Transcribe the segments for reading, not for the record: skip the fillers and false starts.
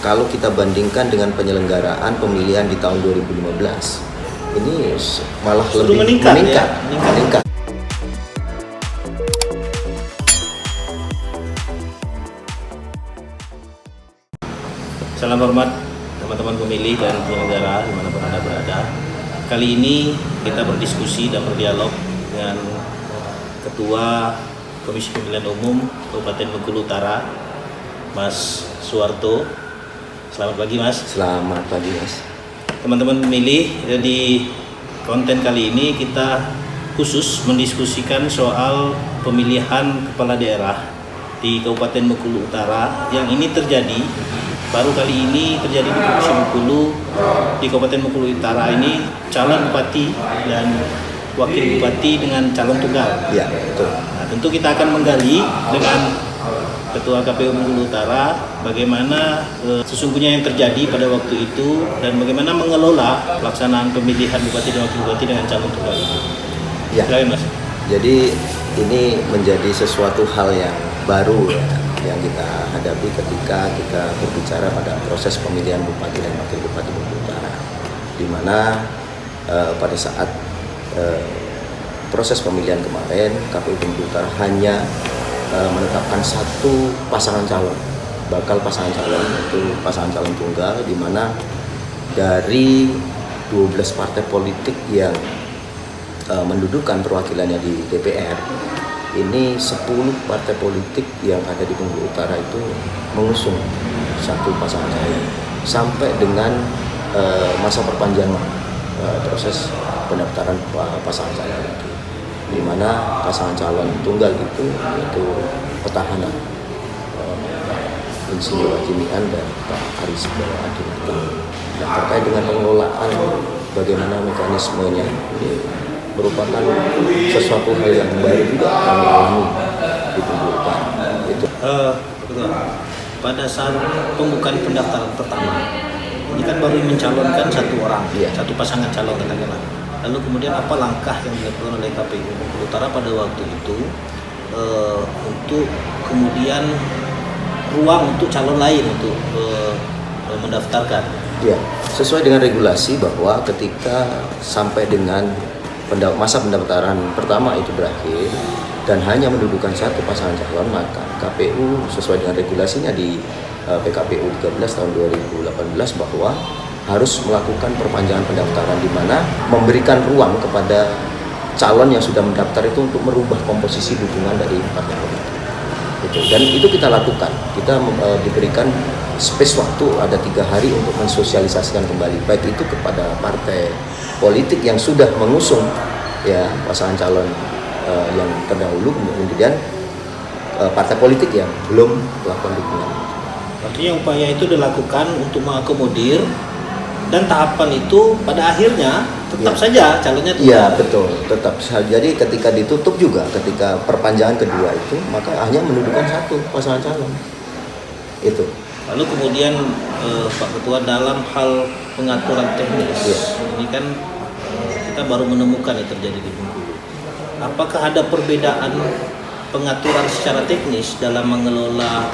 kalau kita bandingkan dengan penyelenggaraan pemilihan di tahun 2015, ini malah Sudah lebih meningkat. meningkat. Salam hormat teman-teman pemilih dan penyelenggara dimanapun Anda berada. Kali ini kita berdiskusi dan berdialog dengan Ketua Komisi Pemilihan Umum Kabupaten Bengkulu Utara, Mas Suwarto. Selamat pagi, Mas. Selamat pagi, Mas. Teman-teman pemilih, di konten kali ini kita khusus mendiskusikan soal pemilihan kepala daerah di Kabupaten Bengkulu Utara yang ini terjadi baru kali ini terjadi di Provinsi Bengkulu. Di Kabupaten Bengkulu Utara ini calon bupati dan wakil bupati dengan calon tunggal. Ya, betul. Nah, tentu kita akan menggali dengan Ketua KPU Bengkulu Utara bagaimana sesungguhnya yang terjadi pada waktu itu dan bagaimana mengelola pelaksanaan pemilihan bupati dan wakil bupati dengan calon tunggal. Ya. Silakan, Mas. Jadi ini menjadi sesuatu hal yang baru ya, yang kita hadapi ketika kita berbicara pada proses pemilihan bupati dan wakil bupati Bengkulu Utara, di mana pada saat proses pemilihan kemarin KPU Bengkulu Utara hanya menetapkan satu pasangan calon, bakal pasangan calon, itu pasangan calon tunggal, di mana dari 12 partai politik yang mendudukan perwakilannya di DPR, ini 10 partai politik yang ada di Bengkulu Utara itu mengusung satu pasangan calon sampai dengan masa perpanjangan proses pendaftaran pasangan calon itu, di mana pasangan calon tunggal itu yaitu petahana Insinyur Haji Mian dan Pak Aris Bawa'adin. Nah, terkait dengan pengelolaan bagaimana mekanismenya, ini merupakan sesuatu hal yang baru juga kami alami di Bengkulu Utara. Itu. Pada saat pembukaan pendaftaran pertama, ini kan baru mencalonkan satu orang, satu pasangan calon katakanlah. Lalu kemudian apa langkah yang dilakukan oleh KPU Bengkulu Utara pada waktu itu untuk kemudian ruang untuk calon lain untuk mendaftarkan? Ya, sesuai dengan regulasi bahwa ketika sampai dengan masa pendaftaran pertama itu berakhir dan hanya mendudukan satu pasangan calon, maka KPU sesuai dengan regulasinya di PKPU 13 tahun 2018 bahwa harus melakukan perpanjangan pendaftaran, di mana memberikan ruang kepada calon yang sudah mendaftar itu untuk merubah komposisi dukungan dari partai politik. Dan itu kita lakukan. Kita diberikan space waktu ada 3 hari untuk mensosialisasikan kembali, baik itu kepada partai politik yang sudah mengusung ya pasangan calon yang terdahulu, kemudian partai politik yang belum melakukan dukungan. Artinya upaya itu dilakukan untuk mengakomodir, dan tahapan itu pada akhirnya tetap saja calonnya tunggal. Iya, betul, tetap. Jadi ketika ditutup juga, ketika perpanjangan kedua itu, maka hanya mendudukan satu pasangan calon. Itu. Lalu kemudian Pak Ketua, dalam hal pengaturan teknis, ini kan kita baru menemukan yang terjadi di Bengkulu. Apakah ada perbedaan pengaturan secara teknis dalam mengelola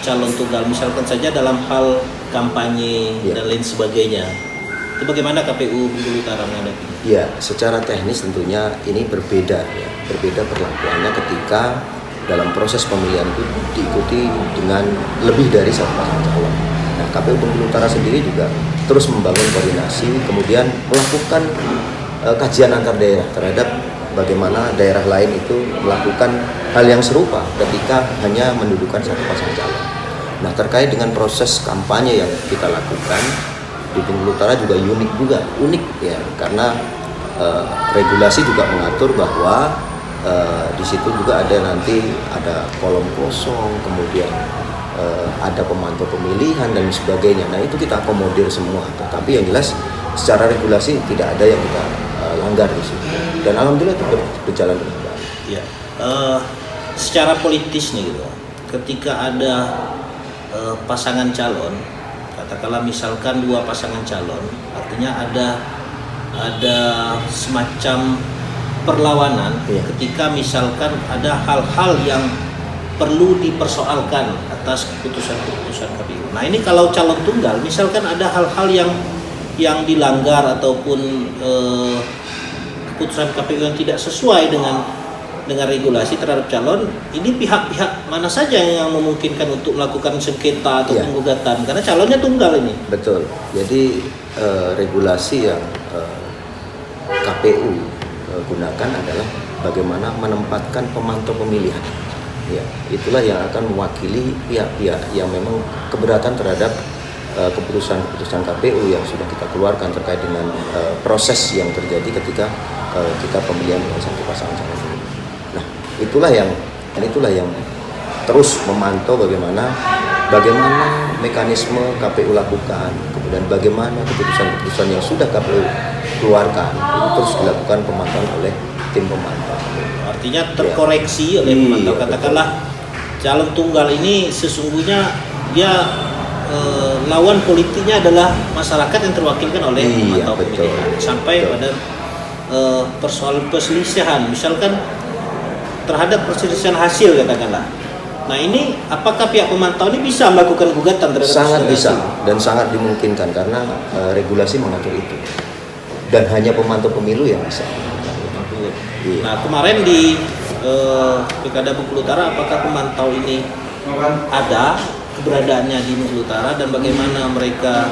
calon tunggal, misalkan saja dalam hal kampanye dan lain sebagainya? Itu bagaimana KPU Bengkulu Utara menghadapinya? Ya, secara teknis tentunya ini berbeda ya. Berbeda perlakuannya ketika dalam proses pemilihan itu diikuti dengan lebih dari satu pasangan calon. Nah, KPU Bengkulu Utara sendiri juga terus membangun koordinasi, kemudian melakukan kajian antar daerah terhadap bagaimana daerah lain itu melakukan hal yang serupa ketika hanya mendudukan satu pasangan calon. Nah, terkait dengan proses kampanye yang kita lakukan di Bengkulu Utara juga unik ya, karena regulasi juga mengatur bahwa di situ juga ada kolom kosong, kemudian ada pemantau pemilihan dan sebagainya. Nah, itu kita akomodir semua. Tetapi yang jelas secara regulasi tidak ada yang kita langgar di situ. Dan alhamdulillah itu berjalan dengan baik. Ya. Secara politis nih gitu, ketika ada pasangan calon, katakanlah misalkan 2 pasangan calon, artinya ada semacam perlawanan ketika misalkan ada hal-hal yang perlu dipersoalkan atas keputusan-keputusan KPU. Nah ini kalau calon tunggal, misalkan ada hal-hal yang dilanggar ataupun keputusan KPU yang tidak sesuai dengan regulasi terhadap calon, ini pihak-pihak mana saja yang memungkinkan untuk melakukan sengketa atau penggugatan, karena calonnya tunggal ini. Betul. Jadi regulasi yang KPU gunakan adalah bagaimana menempatkan pemantau pemilihan. Ya, itulah yang akan mewakili pihak-pihak yang memang keberatan terhadap keputusan-keputusan KPU yang sudah kita keluarkan terkait dengan proses yang terjadi ketika kita pemilihan dengan satu pasangan calon. Nah, itulah yang terus memantau bagaimana mekanisme KPU lakukan, kemudian bagaimana keputusan-keputusan yang sudah KPU keluarkan itu terus dilakukan pemantauan oleh tim pemantau. Artinya terkoreksi oleh pemantau. Katakanlah calon tunggal ini sesungguhnya dia lawan politiknya adalah masyarakat yang terwakilkan oleh pemantau pemilihan. Sampai pada persoalan perselisihan, misalkan terhadap perselisihan hasil katakanlah. Nah ini apakah pihak pemantau ini bisa melakukan gugatan terhadap sangat bisa dan sangat dimungkinkan karena regulasi mengatur itu, dan hanya pemantau pemilu yang bisa. Nah kemarin di Pilkada Bengkulu Utara, apakah pemantau ini ada keberadaannya di Bengkulu Utara dan bagaimana mereka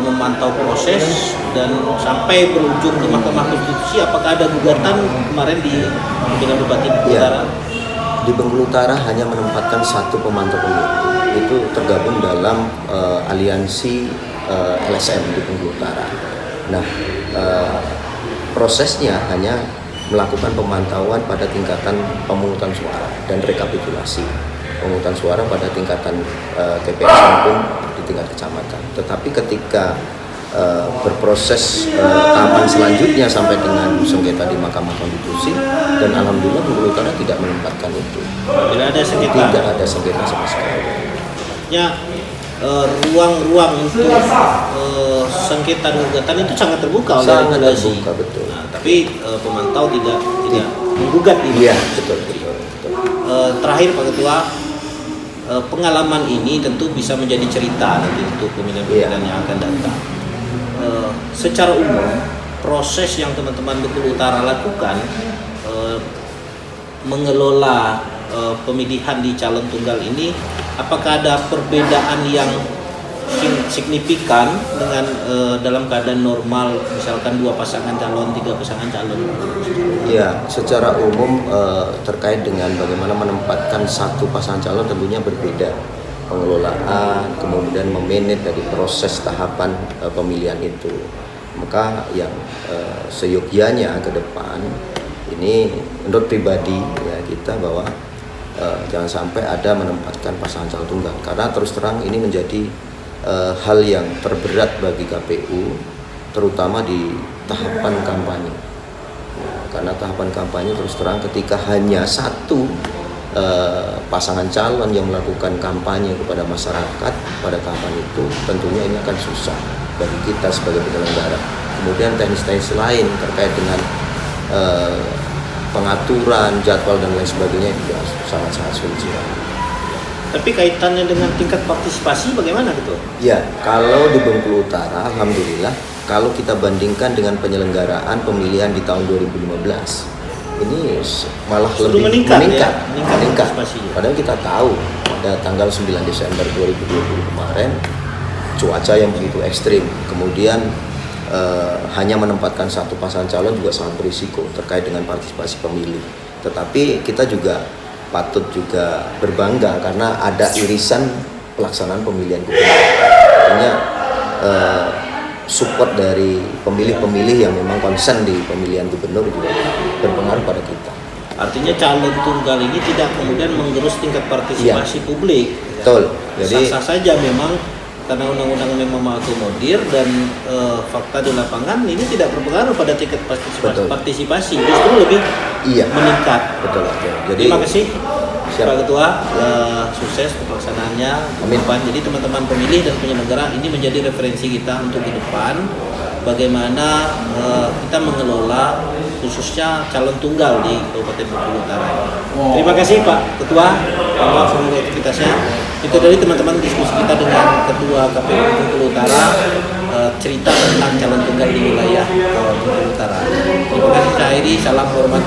memantau proses dan sampai berujung ke Mahkamah Konstitusi? Apakah ada gugatan kemarin dengan Bupati Bengkulu Utara? Di Bengkulu Utara hanya menempatkan satu pemantau pemilu, itu tergabung dalam aliansi LSM di Bengkulu Utara. Nah, prosesnya hanya melakukan pemantauan pada tingkatan pemungutan suara dan rekapitulasi pemungutan suara pada tingkatan TPS maupun di tingkat kecamatan. Tetapi ketika berproses tahapan selanjutnya sampai dengan sengketa di Mahkamah Konstitusi, dan alhamdulillah Bengkulu Utara tidak menempatkan itu. Tidak ada sengketa. Tidak ada sengketa sama sekali. Ya, ruang-ruang untuk sengketa dan gugatan itu sangat terbuka oleh regulasi. Terbuka, betul. Nah, tapi pemantau tidak menggugat ini. Iya, betul. Terakhir Pak Ketua, pengalaman ini tentu bisa menjadi cerita nanti untuk pemilihan-pemilihan yang akan datang. Secara umum proses yang teman-teman Bengkulu Utara lakukan mengelola pemilihan di calon tunggal ini, apakah ada perbedaan yang signifikan dengan dalam keadaan normal, misalkan 2 pasangan calon, 3 pasangan calon? Ya, secara umum terkait dengan bagaimana menempatkan satu pasangan calon tentunya berbeda pengelolaan, kemudian memanage dari proses tahapan pemilihan itu. Maka yang seyogianya ke depan ini menurut pribadi ya kita bahwa jangan sampai ada menempatkan pasangan calon tunggal, karena terus terang ini menjadi hal yang terberat bagi KPU, terutama di tahapan kampanye. Karena tahapan kampanye terus terang ketika hanya satu pasangan calon yang melakukan kampanye kepada masyarakat pada tahapan itu, tentunya ini akan susah bagi kita sebagai penyelenggara. Kemudian teknis-teknis lain terkait dengan pengaturan jadwal dan lain sebagainya juga sangat-sangat sulit. Tapi kaitannya dengan tingkat partisipasi bagaimana gitu? Ya, kalau di Bengkulu Utara, alhamdulillah, kalau kita bandingkan dengan penyelenggaraan pemilihan di tahun 2015, ini malah lebih meningkat. Padahal kita tahu pada tanggal 9 Desember 2020 kemarin cuaca yang begitu ekstrim, kemudian hanya menempatkan satu pasangan calon juga sangat berisiko terkait dengan partisipasi pemilih. Tetapi kita juga patut juga berbangga karena ada irisan pelaksanaan pemilihan gubernur. Artinya support dari pemilih-pemilih yang memang konsen di pemilihan gubernur juga berpengaruh pada kita. Artinya calon tunggal ini tidak kemudian menggerus tingkat partisipasi publik. Betul. Jadi sah-sah saja memang karena undang-undang memang mengakomodir dan fakta di lapangan ini tidak berpengaruh pada tingkat partisipasi, justru lebih meningkat. Betul. Jadi terima kasih Pak Ketua, sukses pelaksanaannya ke depan. Jadi teman-teman pemilih dan penyelenggara ini menjadi referensi kita untuk ke depan bagaimana kita mengelola khususnya calon tunggal di Kabupaten Bengkulu Utara. Terima kasih Pak Ketua atas seluruh aktivitasnya. Itu dari teman-teman diskusi kita dengan Ketua KPU Bengkulu Utara, cerita tentang calon tunggal di wilayah Bengkulu Utara. Terima kasih, saya akhiri. Salam hormat.